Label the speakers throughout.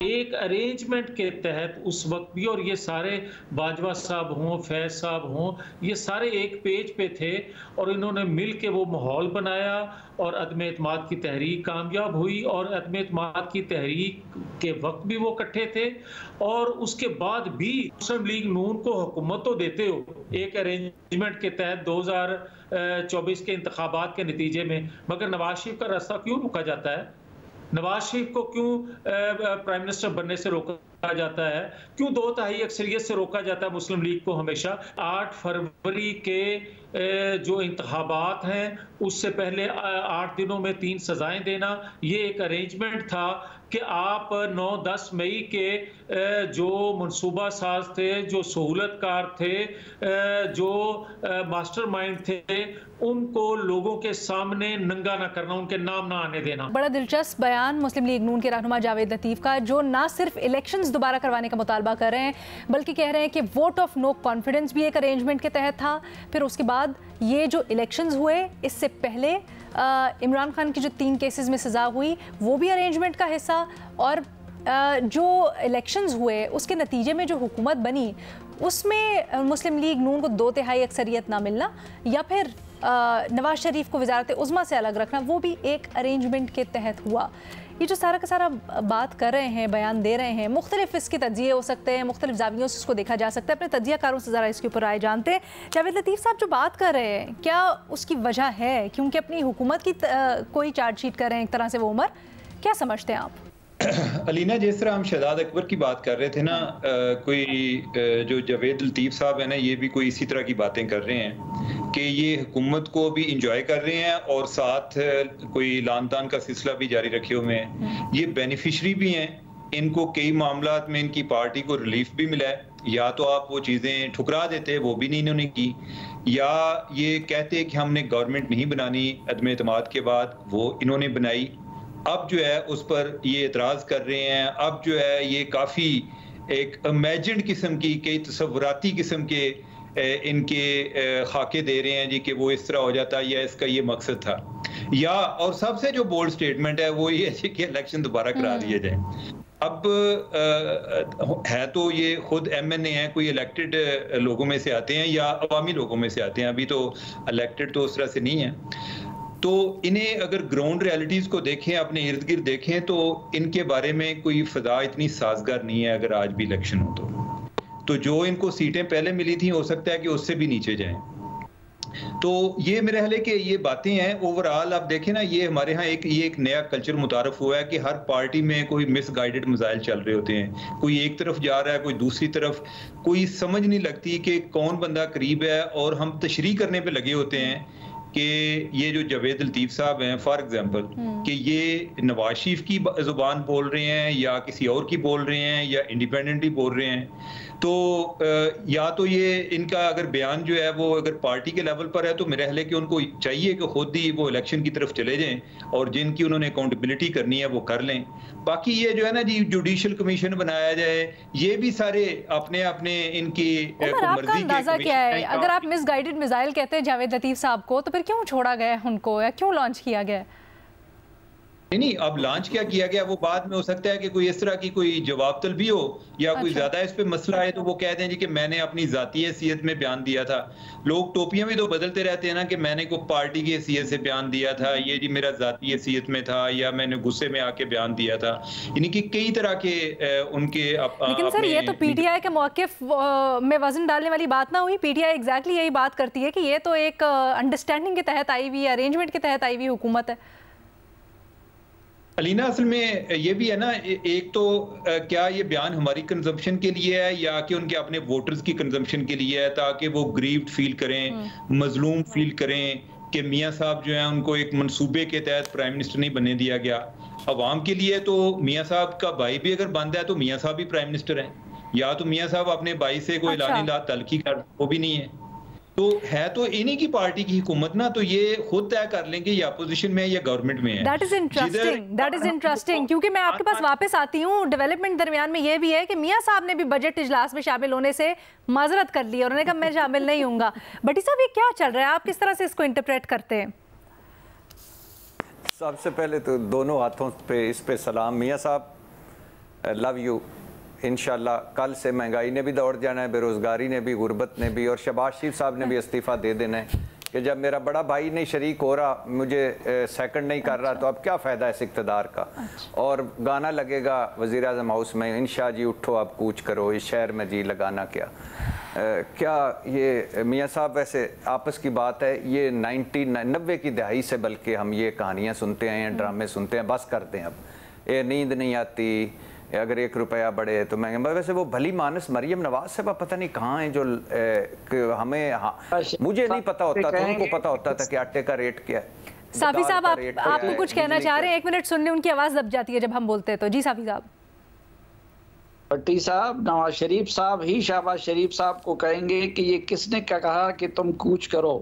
Speaker 1: एक अरेंजमेंट के तहत उस वक़्त भी, और ये सारे बाजवा साहब हों, फैज़ साहब हों, ये सारे एक पेज पे थे और इन्होंने मिल के वो माहौल बनाया और अदम एतमाद की तहरीक कामयाब हुई। और अदम एतमाद की तहरीक के वक़्त भी वो इकट्ठे थे और उसके बाद भी मुस्लिम लीग नून को हुकूमत तो देते हो एक अरेंजमेंट के तहत 2024 के इंतखाबात के नतीजे में, मगर नवाज शरीफ का रास्ता क्यों रोका जाता है? नवाज शरीफ को क्यों प्राइम मिनिस्टर बनने से रोका जाता है? क्यों 2/3 अक्सरियत से रोका जाता है मुस्लिम लीग को हमेशा? 8 फरवरी के जो इंतखाबात हैं उससे पहले 8 दिनों में 3 सजाएं देना, ये एक अरेंजमेंट था कि आप 9-10 मई के जो मनसूबा साज थे, जो सहूलतकार थे, जो मास्टरमाइंड थे, उनको लोगों के सामने नंगा ना करना, उनके नाम ना आने देना।
Speaker 2: बड़ा दिलचस्प बयान मुस्लिम लीग नून के रहनुमा जावेद लतीफ़ का, जो ना सिर्फ इलेक्शंस दोबारा करवाने का मुतालबा कर रहे हैं बल्कि कह रहे हैं कि वोट ऑफ नो कॉन्फिडेंस भी एक अरेंजमेंट के तहत था। फिर उसके बाद ये जो इलेक्शंस हुए इससे पहले इमरान खान की जो 3 केसेस में सज़ा हुई वो भी अरेंजमेंट का हिस्सा, और जो इलेक्शंस हुए उसके नतीजे में जो हुकूमत बनी उसमें मुस्लिम लीग नून को 2/3 अक्सरियत ना मिलना या फिर नवाज शरीफ को वज़ारत उज़्मा से अलग रखना, वो भी एक अरेंजमेंट के तहत हुआ। ये जो सारा का सारा बात कर रहे हैं, बयान दे रहे हैं, मुख्तलिफ इसके तज्ज़िये हो सकते हैं, मुख्तलिफ ज़ावियों से इसको देखा जा सकता है। अपने तज्ज़ियाकारों से ज़रा इसके ऊपर राय जानते हैं। जावेद लतीफ़ साहब जो बात कर रहे हैं, क्या उसकी वजह है क्योंकि अपनी हुकूमत की कोई चार्जशीट कर रहे हैं एक तरह से वो उमर, क्या समझते हैं आप?
Speaker 3: अलीना, जिस तरह हम शहजाद अकबर की बात कर रहे थे ना, कोई जो जावेद लतीफ़ साहब है ना, ये भी कोई इसी तरह की बातें कर रहे हैं कि ये हुकूमत को भी इंजॉय कर रहे हैं और साथ कोई लान तान का सिलसिला भी जारी रखे हुए हैं। ये बेनिफिशरी भी हैं, इनको कई मामलात में इनकी पार्टी को रिलीफ भी मिला है। या तो आप वो चीज़ें ठुकरा देते, वो भी नहीं इन्होंने की, या ये कहते कि हमने गवर्नमेंट नहीं बनानी अदम एतमाद के बाद, वो इन्होंने बनाई। अब जो है उस पर ये एतराज़ कर रहे हैं। अब जो है ये काफ़ी एक इमेजिन्ड किस्म की, कई तसव्वुराती किस्म के इनके खाके दे रहे हैं जी कि वो इस तरह हो जाता है या इसका ये मकसद था। या और सबसे जो बोल्ड स्टेटमेंट है वो ये है कि इलेक्शन दोबारा करा दिए जाए। अब है तो ये खुद MNA हैं, कोई इलेक्टेड लोगों में से आते हैं या अवामी लोगों में से आते हैं, अभी तो इलेक्टेड तो उस तरह से नहीं है। तो इन्हें अगर ग्राउंड रियलिटीज़ को देखें, अपने इर्द गिर्द देखें, तो इनके बारे में कोई फ़ज़ा इतनी साजगार नहीं है। अगर आज भी इलेक्शन हो तो जो इनको सीटें पहले मिली थी हो सकता है कि उससे भी नीचे जाएं। तो ये मेरे ख्याल है कि ये बातें हैं। ओवरऑल आप देखें ना, ये हमारे यहाँ एक नया कल्चर मुतारफ हुआ है कि हर पार्टी में कोई मिसगाइडेड मसाइल चल रहे होते हैं। कोई एक तरफ जा रहा है, कोई दूसरी तरफ, कोई समझ नहीं लगती कि कौन बंदा करीब है, और हम तशरीह करने पे लगे होते हैं कि ये जो जावेद लतीफ़ साहब हैं फॉर एग्जांपल, कि ये नवाज शरीफ की ज़ुबान बोल रहे हैं या किसी और की बोल रहे हैं या इंडिपेंडेंटली बोल रहे हैं। तो या तो ये इनका अगर बयान जो है वो अगर पार्टी के लेवल पर है तो मेरा ख्याल है कि उनको चाहिए कि खुद ही वो इलेक्शन की तरफ चले जाएं और जिनकी उन्होंने अकाउंटेबिलिटी करनी है वो कर लें। बाकी ये जो है ना जी, जुडिशल कमीशन बनाया जाए, ये भी सारे अपने अपने इनकी
Speaker 2: आपका अंदाजा क्या है? अगर आप मिसगाइडेड मिसाइल कहते हैं जावेद लतीफ़ साहब को, तो फिर क्यों छोड़ा गया उनको या क्यों लॉन्च किया गया?
Speaker 3: नहीं, अब लॉन्च क्या किया गया वो बाद में हो सकता है कि कोई इस तरह की कोई जवाब तलबी हो या कोई ज्यादा इस पे मसला है तो वो कहते हैं जी कि मैंने अपनी जाती हैसियत में बयान दिया था। लोग टोपियां भी तो बदलते रहते हैं ना कि मैंने को पार्टी की हैसियत से बयान दिया था, ये जी मेरा जाती हैसियत में था, या मैंने गुस्से में आके बयान दिया था। यानी कि कई तरह के उनके
Speaker 2: लेकिन सर ये तो PTI के मौक़िफ़ में वजन डालने वाली बात ना हुई। PTI एग्जैक्टली यही बात करती है कि ये तो एक अंडरस्टैंडिंग के तहत आई हुई, अरेंजमेंट के तहत आई हुई हुकूमत है।
Speaker 3: अलीना, असल में ये भी है ना, एक तो क्या ये बयान हमारी कंजम्पशन के लिए है या कि उनके अपने वोटर्स की कंजम्पशन के लिए है, ताकि वो ग्रीव्ड फील करें, मजलूम फील करें कि मियाँ साहब जो हैं उनको एक मंसूबे के तहत प्राइम मिनिस्टर नहीं बनने दिया गया। अवाम के लिए तो मियाँ साहब का भाई भी अगर बंद है तो मियाँ साहब भी प्राइम मिनिस्टर हैं, या तो मियाँ साहब अपने भाई से कोई लानी ला तलखी कर, वो भी नहीं है। तो है तो इन्हीं की पार्टी की हुकूमत ना, तो ये खुद तय कर लेंगे या अपोजिशन में या गवर्नमेंट में है।
Speaker 2: दैट इज इंटरेस्टिंग क्योंकि मैं आपके पास वापस आती हूँ। डेवलपमेंट दरमियान में ये भी है कि मियाँ साहब ने भी बजट इजलास में शामिल होने से माजरत कर ली, उन्होंने कहा मैं शामिल नहीं हूँगा। भट्टी साहब, ये क्या चल रहा है? आप किस तरह से इसको इंटरप्रेट करते हैं?
Speaker 4: सबसे पहले तो दोनों हाथों पे इस पे सलाम। मियाँ साहब लव यू। इंशाल्लाह कल से महंगाई ने भी दौड़ जाना है, बेरोज़गारी ने भी, गुर्बत ने भी, और शहबाज शरीफ साहब ने भी इस्तीफ़ा दे देना है कि जब मेरा बड़ा भाई नहीं शरीक हो रहा, मुझे सेकंड नहीं कर रहा, तो अब क्या फ़ायदा इस इक़्तिदार का। और गाना लगेगा वज़ीर आज़म हाउस में, इंशा जी उठो अब कूच करो, इस शहर में जी लगाना क्या। क्या ये मियाँ साहब वैसे आपस की बात है, ये 90 की दहाई से बल्कि हम ये कहानियाँ सुनते हैं, ड्रामे सुनते हैं, बस करते हैं अब। ये नींद नहीं आती, अगर 1 रुपया बढ़े तो महंगे। वैसे वो भली मानस मरियम नवाज साहब पता नहीं कहाँ हैं जो हमें मुझे नहीं पता होता था, उनको पता होता था कि आटे का रेट क्या है।
Speaker 2: साफी साहब आप तो कुछ कहना चाह रहे हैं, 1 मिनट सुनने, उनकी आवाज़ दब जाती है जब हम बोलते हैं तो। जी साफी साहब।
Speaker 5: भट्टी साहब, नवाज शरीफ साहब ही शहबाज शरीफ साहब को कहेंगे कि ये किसने क्या कहा कि तुम कूच करो।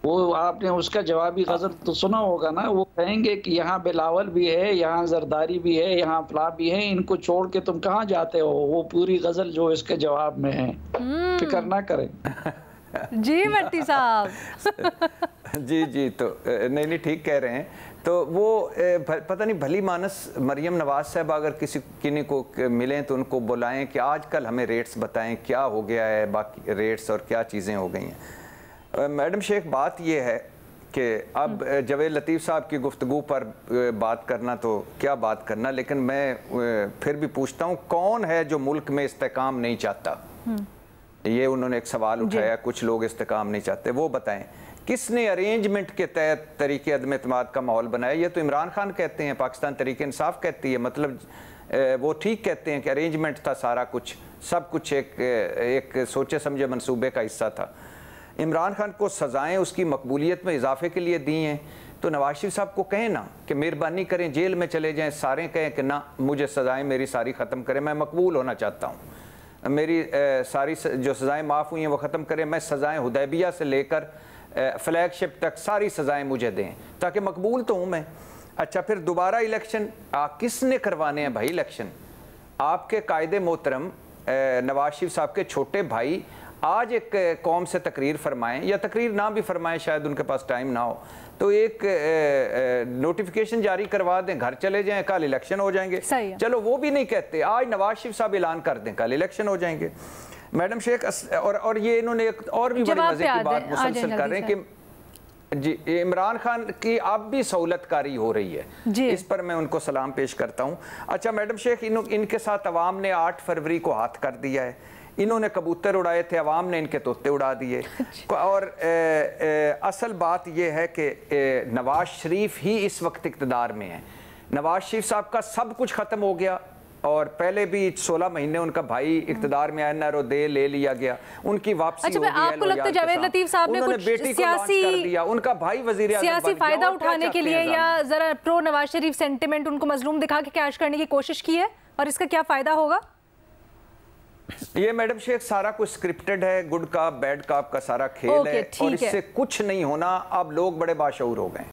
Speaker 5: वो आपने उसका जवाबी गजल तो सुना होगा ना, वो कहेंगे कि यहाँ बिलावल भी है, यहाँ जरदारी भी है, यहाँ फला भी है, इनको छोड़ के तुम कहाँ जाते हो। वो पूरी गजल जो इसके जवाब में है, फिक्र ना करें।
Speaker 2: जी भट्टी साहब।
Speaker 4: जी तो नहीं ठीक कह रहे हैं। तो वो पता नहीं भली मानस मरियम नवाज साहब अगर किन्हीं को मिलें तो उनको बुलाएं कि आजकल हमें रेट्स बताएं, क्या हो गया है बाकी रेट्स और क्या चीज़ें हो गई हैं। मैडम शेख, बात यह है कि अब जवेद लतीफ़ साहब की गुफ्तगू पर बात करना तो क्या बात करना, लेकिन मैं फिर भी पूछता हूँ, कौन है जो मुल्क में इस्तेकाम नहीं चाहता। ये उन्होंने एक सवाल उठाया, कुछ लोग इस्तेकाम नहीं चाहते, वो बताएं किसने अरेंजमेंट के तहत तरीके अदम एतमाद का माहौल बनाया। ये तो इमरान खान कहते हैं, पाकिस्तान तरीके इंसाफ कहती है, मतलब वो ठीक कहते हैं कि अरेंजमेंट था, सारा कुछ सब कुछ एक सोचे समझे मंसूबे का हिस्सा था। इमरान खान को सज़ाएं उसकी मकबूलियत में इजाफे के लिए दी हैं, तो नवाज शरीफ साहब को कहें ना कि मेहरबानी करें जेल में चले जाएं, सारे कहें कि ना मुझे सज़ाएं मेरी सारी ख़त्म करें, मैं मकबूल होना चाहता हूँ, मेरी सारी जो सज़ाएं माफ़ हुई हैं वो ख़त्म करें, मैं सज़ाएं हुदैबिया से लेकर फ्लैगशिप तक सारी सज़ाएं मुझे दें ताकि मकबूल तो हूँ मैं। अच्छा, फिर दोबारा इलेक्शन किसने करवाने हैं भाई इलेक्शन? आपके कायदे मोहतरम नवाज शरीफ साहब के छोटे भाई आज एक कौम से तकरीर फरमाएं, या तकरीर ना भी फरमाएं, शायद उनके पास टाइम ना हो, तो एक नोटिफिकेशन जारी करवा दें, घर चले जाएं, कल इलेक्शन हो जाएंगे। चलो वो भी नहीं कहते, आज नवाज शरीफ साहब ऐलान कर दें कल इलेक्शन हो जाएंगे। मैडम शेख, और ये इन्होंने एक और भी बड़ी मजे की बात मुसलसल कर रहे हैं कि जी इमरान खान की अब भी सहूलतकारी हो रही है, इस पर मैं उनको सलाम पेश करता हूँ। अच्छा मैडम शेख, इनके साथ अवाम ने 8 फरवरी को हाथ कर दिया है, इन्होंने कबूतर उड़ाए थे, अवाम ने इनके तोते उड़ा दिए। और असल बात यह है कि नवाज शरीफ ही इस वक्त इक़्तिदार में है। नवाज शरीफ साहब का सब कुछ ख़त्म हो गया, और पहले भी 16 महीने उनका भाई इक़्तिदार में आया, दे ले लिया गया, उनकी वापसी हो गई।
Speaker 2: आपको लगता है जावेद लतीफ़ साहब ने कुछ सियासी कर दिया,
Speaker 4: उनका भाई वज़ीर आज़म
Speaker 2: सियासी फायदा उठाने के लिए, या जरा प्रो नवाज शरीफ सेंटिमेंट उनको मजलूम दिखा के कैश करने की कोशिश की है, और इसका क्या फायदा होगा?
Speaker 4: ये मैडम शेख सारा कुछ स्क्रिप्टेड है, गुड काप बैड काप का सारा खेल है, और इससे कुछ नहीं होना। अब लोग बड़े बाशऊर हो गए।